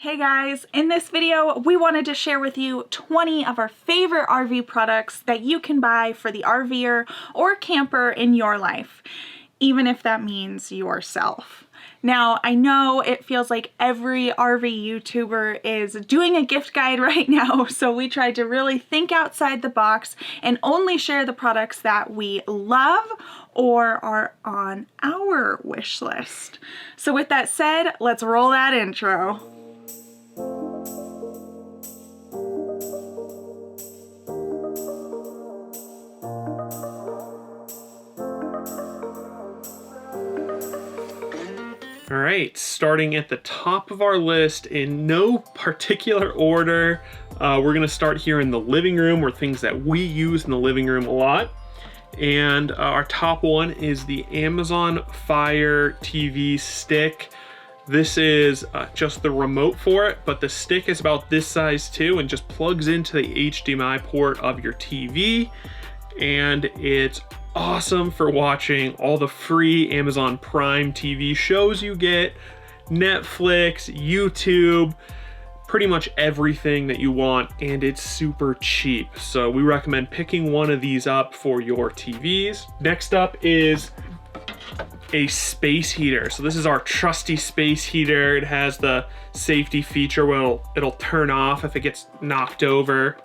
Hey guys, in this video we wanted to share with you 20 of our favorite RV products that you can buy for the RVer or camper in your life, even if that means yourself. Now, I know it feels like every RV YouTuber is doing a gift guide right now, so we tried to really think outside the box and only share the products that we love or are on our wish list. So with that said, let's roll that intro. All right, starting at the top of our list in no particular order, we're gonna start here in the living room, or things that we use in the living room a lot. And our top one is the Amazon Fire TV stick. This is just the remote for it, but the stick is about this size too and just plugs into the HDMI port of your TV. And it's awesome for watching all the free Amazon Prime TV shows you get, Netflix, YouTube, pretty much everything that you want, and it's super cheap. So we recommend picking one of these up for your TVs. Next up is a space heater. So this is our trusty space heater. It has the safety feature where it'll turn off if it gets knocked over,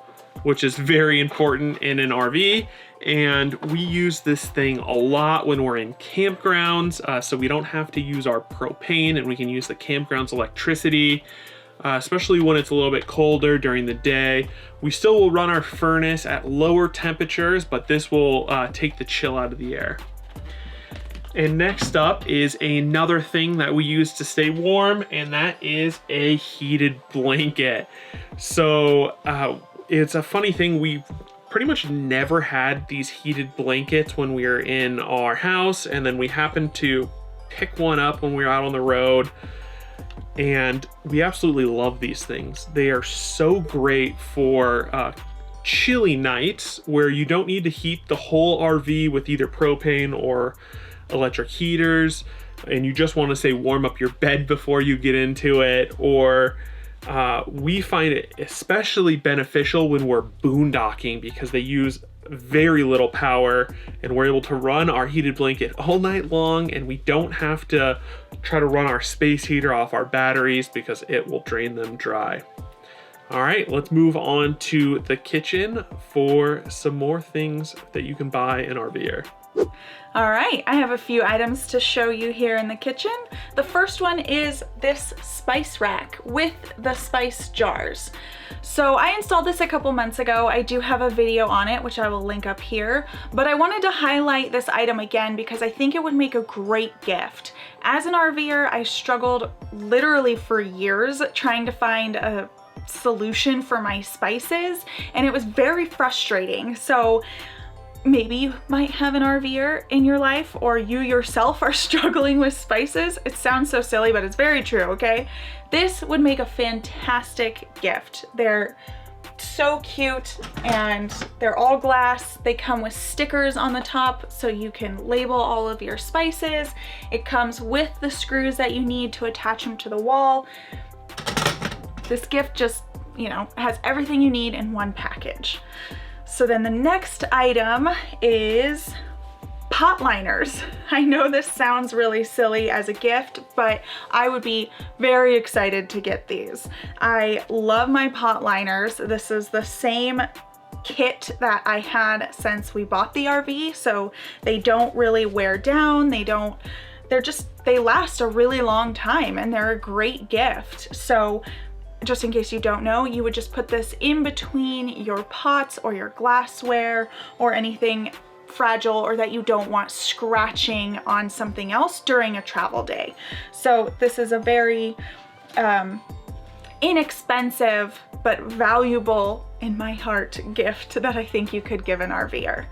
which is very important in an RV. And we use this thing a lot when we're in campgrounds, so we don't have to use our propane and we can use the campground's electricity, especially when it's a little bit colder during the day. We still will run our furnace at lower temperatures, but this will take the chill out of the air. And next up is another thing that we use to stay warm, and that is a heated blanket. So it's a funny thing, we pretty much never had these heated blankets when we were in our house, and then we happened to pick one up when we were out on the road, and we absolutely love these things. They are so great for chilly nights where you don't need to heat the whole RV with either propane or electric heaters, and you just want to say warm up your bed before you get into it, or we find it especially beneficial when we're boondocking because they use very little power and we're able to run our heated blanket all night long, and we don't have to try to run our space heater off our batteries because it will drain them dry. All right, let's move on to the kitchen for some more things that you can buy in RVer. All right, I have a few items to show you here in the kitchen. The first one is this spice rack with the spice jars. So I installed this a couple months ago. I do have a video on it, which I will link up here, but I wanted to highlight this item again because I think it would make a great gift. As an RVer, I struggled literally for years trying to find a solution for my spices, and it was very frustrating. So maybe you might have an RVer in your life, or you yourself are struggling with spices. It sounds so silly, but it's very true, okay? This would make a fantastic gift. They're so cute and they're all glass. They come with stickers on the top so you can label all of your spices. It comes with the screws that you need to attach them to the wall. This gift just, you know, has everything you need in one package. So then the next item is pot liners. I know this sounds really silly as a gift, but I would be very excited to get these. I love my pot liners. This is the same kit that I had since we bought the RV, so they don't really wear down. They last a really long time, and they're a great gift. So just in case you don't know, you would just put this in between your pots or your glassware or anything fragile or that you don't want scratching on something else during a travel day. So this is a very inexpensive but valuable, in my heart, gift that I think you could give an RVer.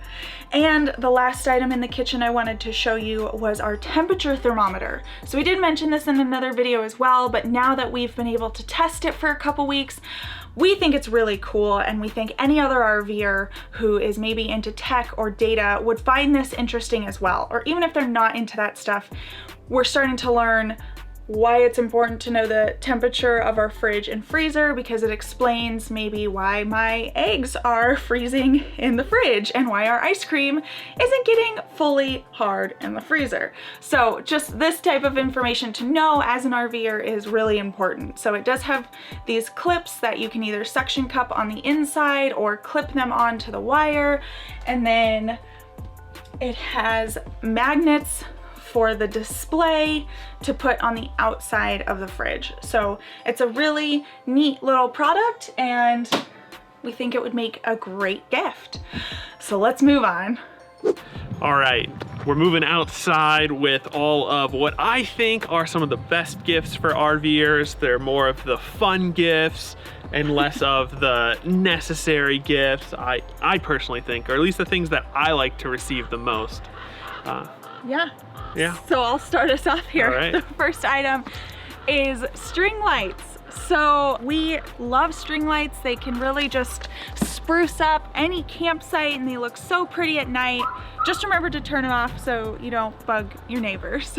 And the last item in the kitchen I wanted to show you was our temperature thermometer. So we did mention this in another video as well, but now that we've been able to test it for a couple weeks, we think it's really cool, and we think any other RVer who is maybe into tech or data would find this interesting as well. Or even if they're not into that stuff, we're starting to learn why it's important to know the temperature of our fridge and freezer, because it explains maybe why my eggs are freezing in the fridge and why our ice cream isn't getting fully hard in the freezer. So just this type of information to know as an RVer is really important. So it does have these clips that you can either suction cup on the inside or clip them onto the wire, and then it has magnets for the display to put on the outside of the fridge. So it's a really neat little product, and we think it would make a great gift. So let's move on. All right, we're moving outside with all of what I think are some of the best gifts for RVers. They're more of the fun gifts and less of the necessary gifts, I personally think, or at least the things that I like to receive the most. Yeah. So I'll start us off here. All right. The first item is string lights. So we love string lights. They can really just spruce up any campsite, and they look so pretty at night. Just remember to turn them off so you don't bug your neighbors.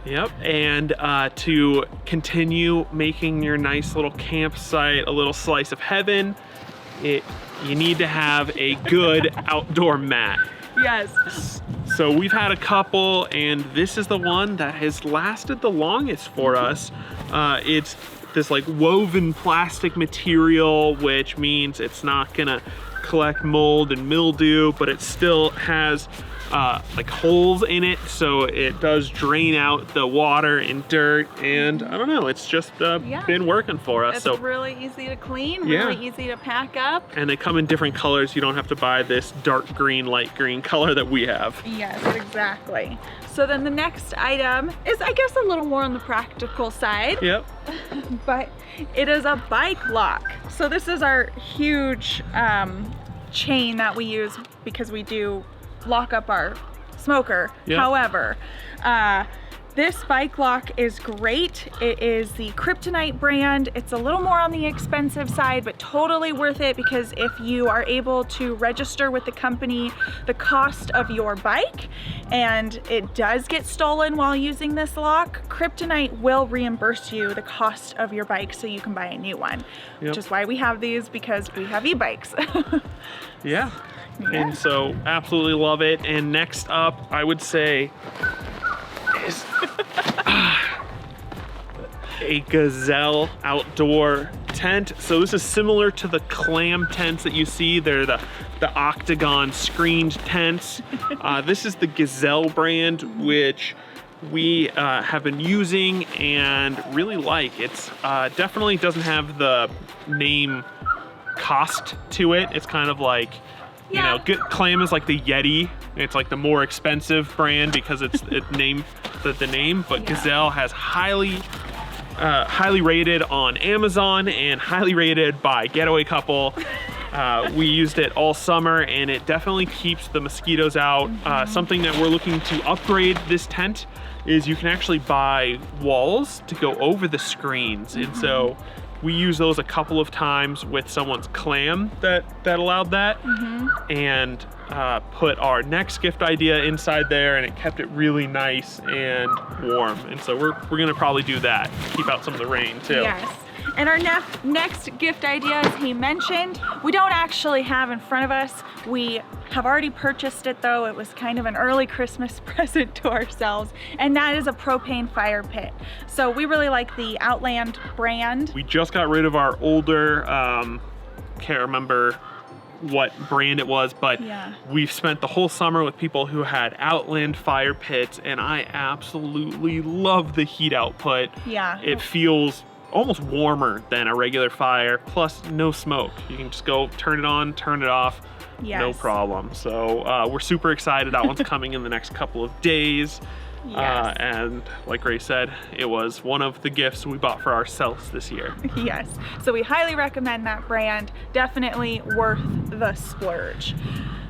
Yep, and to continue making your nice little campsite a little slice of heaven, you need to have a good outdoor mat. Yes. So we've had a couple, and this is the one that has lasted the longest for us. It's this like woven plastic material, which means it's not gonna collect mold and mildew, but it still has like holes in it, so it does drain out the water and dirt, and I don't know, it's just been working for us. It's so really easy to clean, really easy to pack up. And they come in different colors. You don't have to buy this dark green, light green color that we have. Yes, exactly. So then the next item is, I guess, a little more on the practical side. Yep. But it is a bike lock. So this is our huge chain that we use because we do lock up our smoker. Yep. However, this bike lock is great. It is the Kryptonite brand. It's a little more on the expensive side, but totally worth it, because if you are able to register with the company the cost of your bike and it does get stolen while using this lock, Kryptonite will reimburse you the cost of your bike so you can buy a new one. Yep. Which is why we have these, because we have e-bikes. Yeah. And so absolutely love it. And next up, I would say is a Gazelle outdoor tent. So this is similar to the clam tents that you see. They're the octagon screened tents. This is the Gazelle brand, which we have been using and really like. It's definitely doesn't have the name cost to it. It's kind of like, you know, clam is like the Yeti. It's like the more expensive brand because it's named the name, but Gazelle has highly rated on Amazon and highly rated by Getaway couple. We used it all summer, and it definitely keeps the mosquitoes out. Something that we're looking to upgrade this tent is you can actually buy walls to go over the screens, and so we used those a couple of times with someone's clam that allowed that, and put our next gift idea inside there, and it kept it really nice and warm. And so we're gonna probably do that, keep out some of the rain too. Yes. And our next gift idea, as he mentioned, we don't actually have in front of us. We have already purchased it though. It was kind of an early Christmas present to ourselves, and that is a propane fire pit. So we really like the Outland brand. We just got rid of our older, can't remember what brand it was, but we've spent the whole summer with people who had Outland fire pits, and I absolutely love the heat output. Yeah. It feels almost warmer than a regular fire, plus no smoke. You can just go turn it on, turn it off, no problem. So we're super excited. That one's coming in the next couple of days. And like Ray said, it was one of the gifts we bought for ourselves this year. Yes, so we highly recommend that brand. Definitely worth the splurge.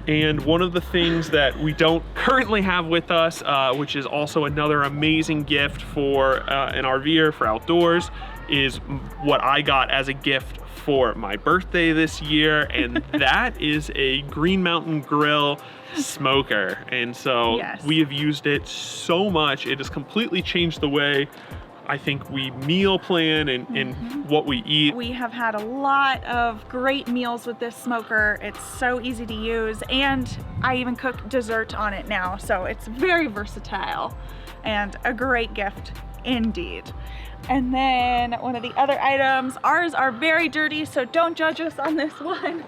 And one of the things that we don't currently have with us, which is also another amazing gift for an RVer for outdoors, is what I got as a gift for my birthday this year, and that is a Green Mountain Grill smoker. And so we have used it so much. It has completely changed the way I think we meal plan and what we eat. We have had a lot of great meals with this smoker. It's so easy to use, and I even cook dessert on it now, so it's very versatile and a great gift indeed. And then one of the other items, ours are very dirty, so don't judge us on this one.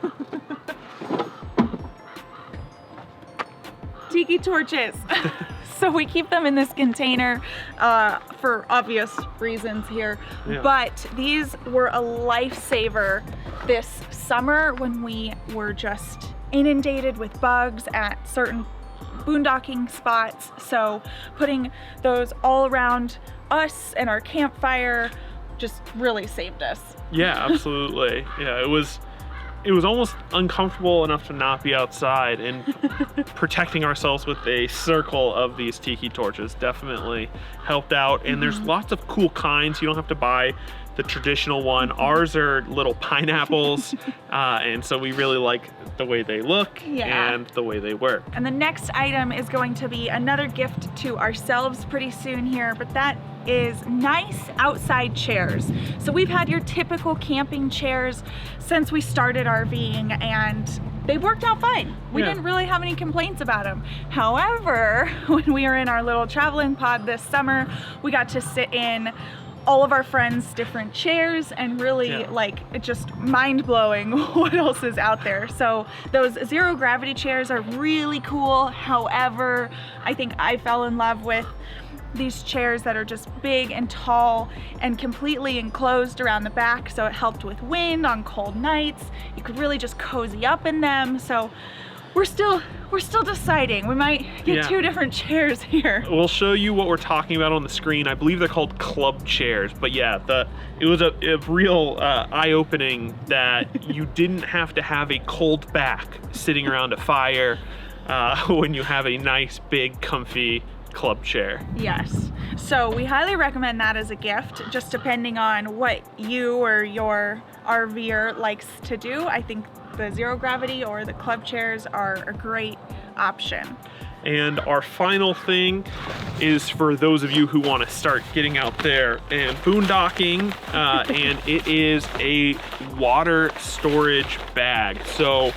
Tiki torches. So we keep them in this container for obvious reasons here, but these were a lifesaver this summer when we were just inundated with bugs at certain boondocking spots. So putting those all around us and our campfire just really saved us. Yeah, absolutely. Yeah, it was almost uncomfortable enough to not be outside, and protecting ourselves with a circle of these tiki torches definitely helped out. And there's lots of cool kinds. You don't have to buy the traditional one. Ours are little pineapples, and so we really like the way they look and the way they work. And the next item is going to be another gift to ourselves pretty soon here, but that is nice outside chairs. So we've had your typical camping chairs since we started RVing, and they worked out fine. We didn't really have any complaints about them. However, when we were in our little traveling pod this summer, we got to sit in all of our friends' different chairs, and really like, it's just mind-blowing what else is out there. So those zero gravity chairs are really cool. However, I think I fell in love with these chairs that are just big and tall and completely enclosed around the back, so it helped with wind on cold nights. You could really just cozy up in them. So we're still deciding. We might get two different chairs here. We'll show you what we're talking about on the screen. I believe they're called club chairs, but yeah, it was a real eye-opening that you didn't have to have a cold back sitting around a fire when you have a nice, big, comfy club chair. Yes. So we highly recommend that as a gift, just depending on what you or your RVer likes to do. I think the zero gravity or the club chairs are a great option. And our final thing is for those of you who want to start getting out there and boondocking, and it is a water storage bag. So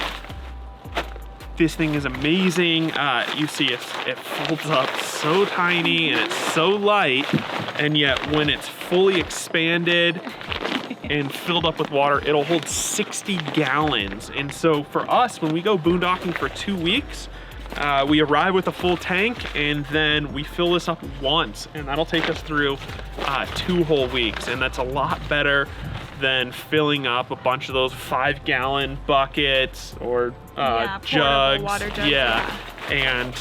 this thing is amazing. You see it folds up so tiny and it's so light, and yet when it's fully expanded and filled up with water, it'll hold 60 gallons. And so for us, when we go boondocking for 2 weeks, we arrive with a full tank, and then we fill this up once, and that'll take us through 2 whole weeks. And that's a lot better than filling up a bunch of those 5-gallon buckets or jugs. Water jugs. Yeah. And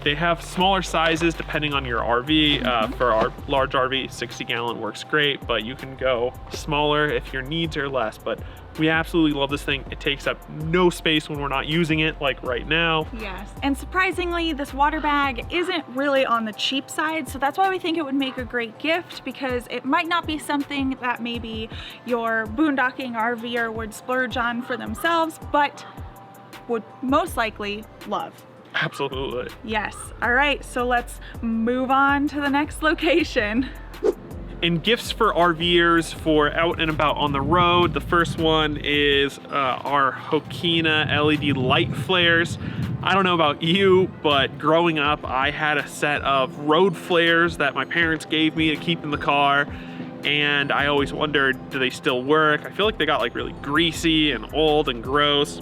they have smaller sizes depending on your RV. For our large RV, 60-gallon works great, but you can go smaller if your needs are less. But we absolutely love this thing. It takes up no space when we're not using it, like right now. Yes, and surprisingly, this water bag isn't really on the cheap side, so that's why we think it would make a great gift, because it might not be something that maybe your boondocking RVer would splurge on for themselves, but would most likely love. Absolutely. Yes. All right, so let's move on to the next location. And gifts for RVers for out and about on the road. The first one is our Hokina LED light flares. I don't know about you, but growing up, I had a set of road flares that my parents gave me to keep in the car. And I always wondered, do they still work? I feel like they got like really greasy and old and gross.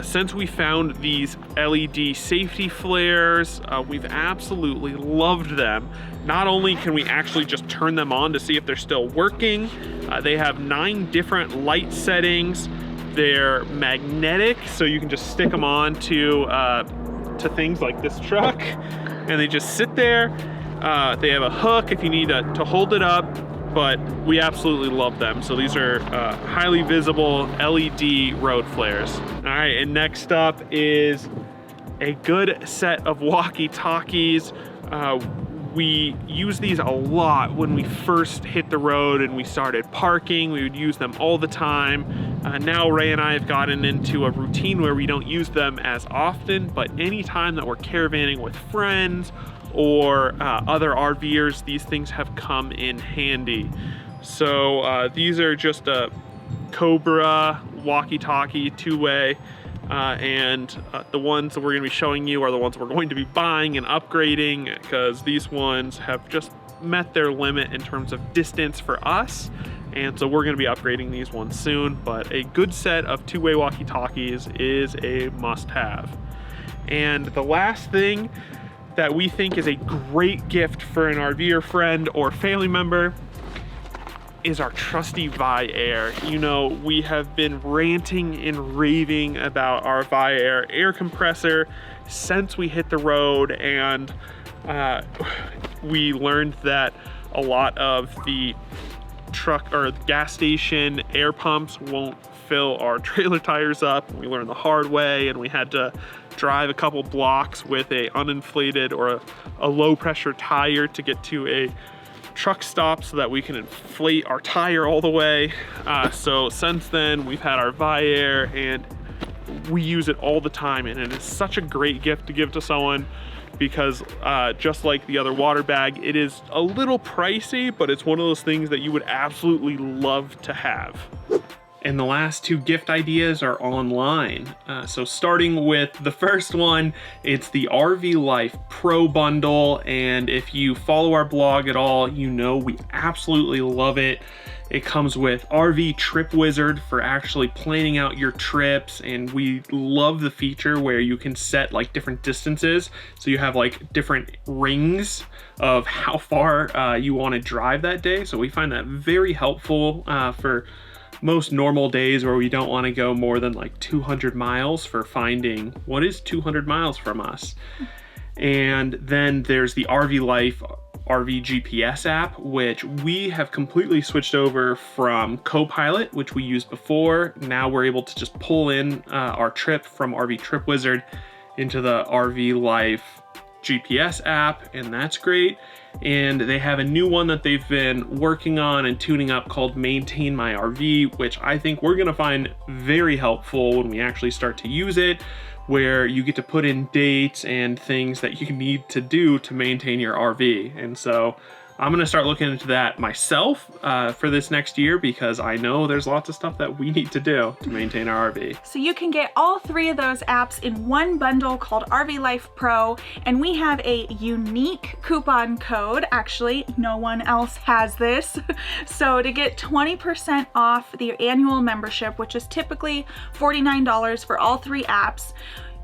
Since we found these LED safety flares, we've absolutely loved them. Not only can we actually just turn them on to see if they're still working, they have 9 different light settings. They're magnetic, so you can just stick them on to things like this truck, and they just sit there. They have a hook if you need to hold it up, but we absolutely love them. So these are highly visible LED road flares. All right, and next up is a good set of walkie-talkies. We use these a lot when we first hit the road and we started parking. We would use them all the time. Now Ray and I have gotten into a routine where we don't use them as often, but anytime that we're caravanning with friends or other RVers, these things have come in handy. So these are just a Cobra walkie-talkie 2-way, and the ones that we're going to be showing you are the ones we're going to be buying and upgrading, because these ones have just met their limit in terms of distance for us, and so we're going to be upgrading these ones soon. But a good set of 2-way walkie-talkies is a must-have. And the last thing that we think is a great gift for an RVer friend or family member is our trusty VIAIR. You know, we have been ranting and raving about our VIAIR air compressor since we hit the road, and we learned that a lot of the truck or gas station air pumps won't fill our trailer tires up. We learned the hard way, and we had to drive a couple blocks with a uninflated or a low pressure tire to get to a truck stop so that we can inflate our tire all the way. So since then we've had our VIAIR, and we use it all the time, and it is such a great gift to give to someone, because just like the other water bag, it is a little pricey, but it's one of those things that you would absolutely love to have. And the last two gift ideas are online. So starting with the first one, it's the RV Life Pro Bundle. And if you follow our blog at all, you know we absolutely love it. It comes with RV Trip Wizard for actually planning out your trips, and we love the feature where you can set like different distances. So you have like different rings of how far you want to drive that day. So we find that very helpful for most normal days where we don't want to go more than like 200 miles for finding what is 200 miles from us. And then there's the RV Life RV GPS app, which we have completely switched over from Copilot, which we used before. Now we're able to just pull in our trip from RV Trip Wizard into the RV Life GPS app, and that's great. And they have a new one that they've been working on and tuning up called Maintain My RV, which I think we're gonna find very helpful when we actually start to use it, where you get to put in dates and things that you need to do to maintain your RV. And so I'm gonna start looking into that myself for this next year, because I know there's lots of stuff that we need to do to maintain our RV. So you can get all three of those apps in one bundle called RV Life Pro, and we have a unique coupon code. Actually, no one else has this. So to get 20% off the annual membership, which is typically $49 for all three apps,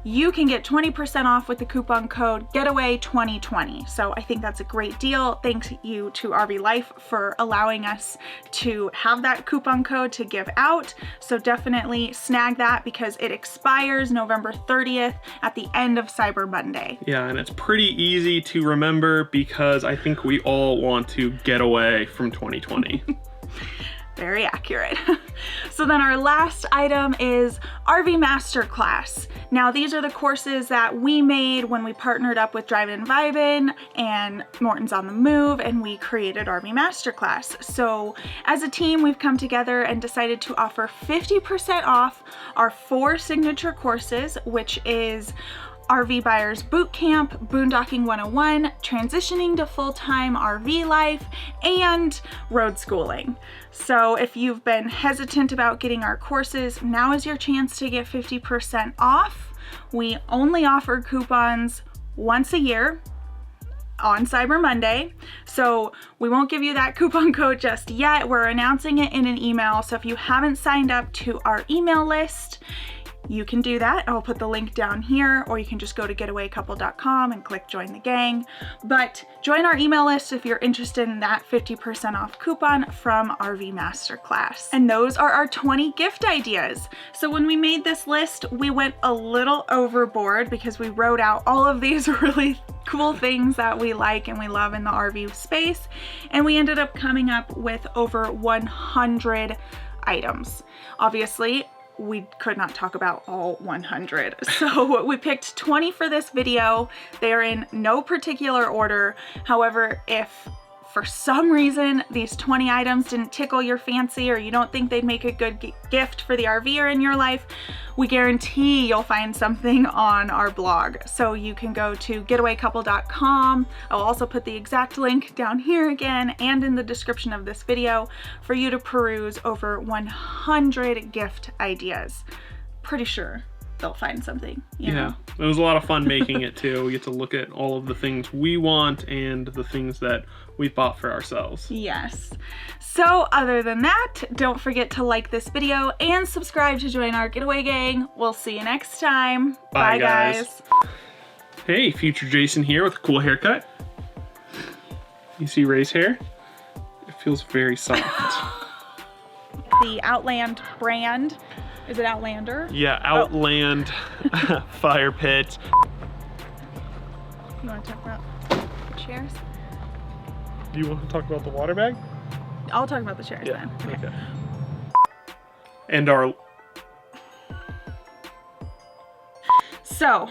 you can get 20% off with the coupon code Getaway 2020. So I think that's a great deal. Thanks you to RV Life for allowing us to have that coupon code to give out. So definitely snag that, because it expires November 30th at the end of Cyber Monday. Yeah, and it's pretty easy to remember, because I think we all want to get away from 2020. Very accurate. So then our last item is RV Masterclass. Now these are the courses that we made when we partnered up with Drive and Vibin and Morton's on the Move, and we created RV Masterclass. So as a team, we've come together and decided to offer 50% off our 4 signature courses, which is RV Buyers Bootcamp, Boondocking 101, Transitioning to Full-Time RV Life, and Road Schooling. So if you've been hesitant about getting our courses, now is your chance to get 50% off. We only offer coupons once a year on Cyber Monday, so we won't give you that coupon code just yet. We're announcing it in an email, so if you haven't signed up to our email list, you can do that. I'll put the link down here, or you can just go to getawaycouple.com and click join the gang. But join our email list if you're interested in that 50% off coupon from RV Masterclass. And those are our 20 gift ideas. So when we made this list, we went a little overboard, because we wrote out all of these really cool things that we like and we love in the RV space. And we ended up coming up with over 100 items. Obviously, we could not talk about all 100. So we picked 20 for this video. They are in no particular order. However, if for some reason these 20 items didn't tickle your fancy, or you don't think they'd make a good gift for the RVer in your life, we guarantee you'll find something on our blog. So you can go to getawaycouple.com. I'll also put the exact link down here again and in the description of this video for you to peruse over 100 gift ideas. Pretty sure they'll find something, you know? It was a lot of fun making it too. We get to look at all of the things we want and the things that we bought for ourselves. Yes. So other than that, don't forget to like this video and subscribe to join our Getaway gang. We'll see you next time. Bye guys. Hey, future Jason here with a cool haircut. You see Ray's hair? It feels very soft. The Outland brand. Is it Outlander? Yeah, Outland Fire Pit. You want to talk about chairs? You want to talk about the water bag? I'll talk about the chairs then. Okay. And our... So,